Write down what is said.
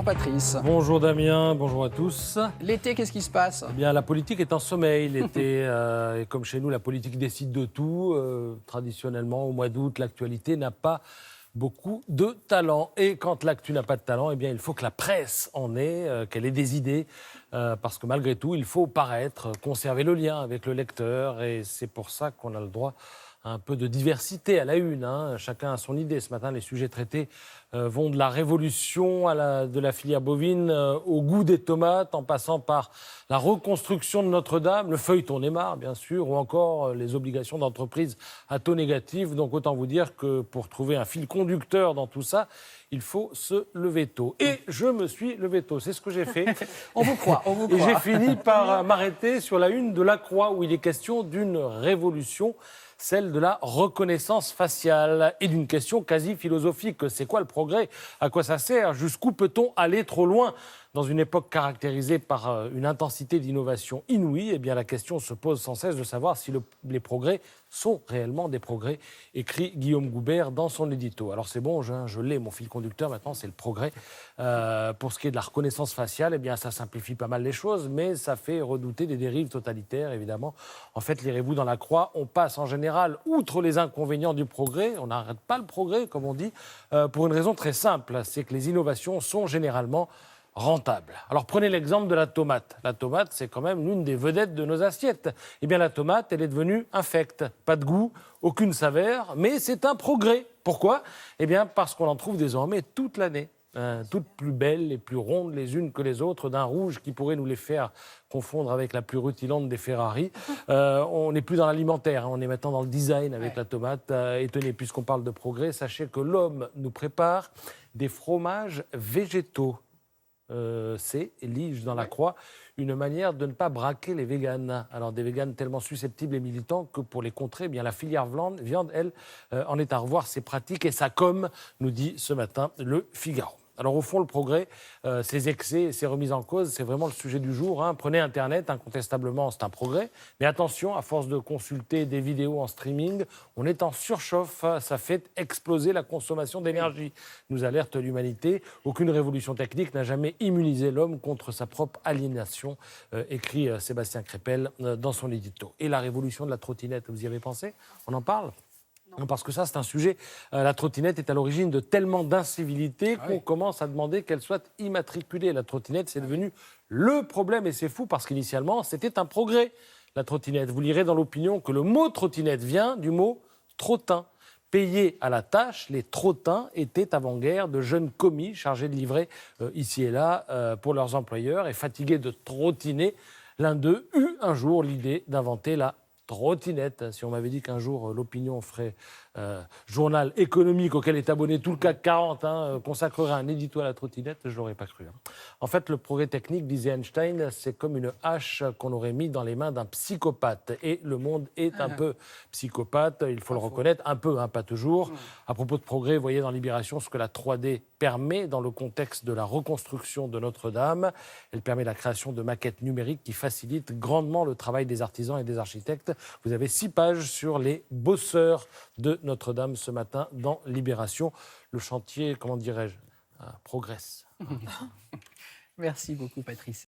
Bonjour Patrice. Bonjour Damien, bonjour à tous. L'été, qu'est-ce qui se passe? Eh bien, la politique est en sommeil l'été. Et comme chez nous, la politique décide de tout. Traditionnellement, au mois d'août, l'actualité n'a pas beaucoup de talent. Et quand l'actu n'a pas de talent, eh bien, il faut que la presse en ait, qu'elle ait des idées. Parce que malgré tout, il faut paraître, conserver le lien avec le lecteur. Et c'est pour ça qu'on a le droit à un peu de diversité à la une. Chacun a son idée. Ce matin, les sujets traités vont de la révolution de la filière bovine au goût des tomates, en passant par la reconstruction de Notre-Dame, le feuilleton Neymar, bien sûr, ou encore les obligations d'entreprise à taux négatif. Donc autant vous dire que pour trouver un fil conducteur dans tout ça, il faut se lever tôt. Et je me suis levé tôt, c'est ce que j'ai fait. On vous croit, on vous croit. Et j'ai fini par m'arrêter sur la une de La Croix, où il est question d'une révolution, celle de la reconnaissance faciale, et d'une question quasi philosophique. C'est quoi le progrès? À quoi ça sert? Jusqu'où peut-on aller trop loin? Dans une époque caractérisée par une intensité d'innovation inouïe, eh bien la question se pose sans cesse de savoir si les progrès sont réellement des progrès, écrit Guillaume Goubert dans son édito. Alors c'est bon, je l'ai, mon fil conducteur, maintenant c'est le progrès. Pour ce qui est de la reconnaissance faciale, eh bien ça simplifie pas mal les choses, mais ça fait redouter des dérives totalitaires, évidemment. En fait, lirez-vous dans La Croix, on passe en général, outre les inconvénients du progrès, on n'arrête pas le progrès, comme on dit, pour une raison très simple, c'est que les innovations sont généralement rentable. Alors prenez l'exemple de la tomate. La tomate, c'est quand même l'une des vedettes de nos assiettes. Eh bien la tomate, elle est devenue infecte. Pas de goût, aucune saveur, mais c'est un progrès. Pourquoi? Eh bien parce qu'on en trouve désormais toute l'année. Toutes plus belles et plus rondes les unes que les autres, d'un rouge qui pourrait nous les faire confondre avec la plus rutilante des Ferrari. On n'est plus dans l'alimentaire, on est maintenant dans le design avec la tomate. Et tenez, puisqu'on parle de progrès, sachez que l'homme nous prépare des fromages végétaux. C'est, lis-je dans La Croix, une manière de ne pas braquer les véganes. Alors des véganes tellement susceptibles et militants que pour les contrer, eh bien, la filière viande, elle, en est à revoir ses pratiques et sa com, nous dit ce matin le Figaro. Alors au fond, le progrès, ses excès et ses remises en cause, c'est vraiment le sujet du jour. Prenez Internet, incontestablement, c'est un progrès. Mais attention, à force de consulter des vidéos en streaming, on est en surchauffe. Ça fait exploser la consommation d'énergie, nous alerte l'humanité. Aucune révolution technique n'a jamais immunisé l'homme contre sa propre aliénation, écrit Sébastien Crépel dans son édito. Et la révolution de la trottinette, vous y avez pensé? On en parle? Non, parce que ça, c'est un sujet. La trottinette est à l'origine de tellement d'incivilités qu'on commence à demander qu'elle soit immatriculée. La trottinette, c'est devenu le problème. Et c'est fou parce qu'initialement, c'était un progrès, la trottinette. Vous lirez dans l'opinion que le mot trottinette vient du mot trottin. Payés à la tâche, les trottins étaient avant-guerre de jeunes commis chargés de livrer ici et là pour leurs employeurs. Et fatigués de trottiner, l'un d'eux eut un jour l'idée d'inventer la trottinette. Si on m'avait dit qu'un jour l'opinion ferait journal économique auquel est abonné tout le CAC 40, consacrerait un édito à la trottinette, je ne l'aurais pas cru. En fait, le progrès technique, disait Einstein, c'est comme une hache qu'on aurait mis dans les mains d'un psychopathe. Et le monde est un peu psychopathe, il faut le reconnaître, un peu, pas toujours. À propos de progrès, vous voyez dans Libération ce que la 3D permet dans le contexte de la reconstruction de Notre-Dame. Elle permet la création de maquettes numériques qui facilitent grandement le travail des artisans et des architectes. Vous avez 6 pages sur les bosseurs de Notre-Dame ce matin dans Libération. Le chantier, comment dirais-je, progresse. Merci beaucoup, Patrice.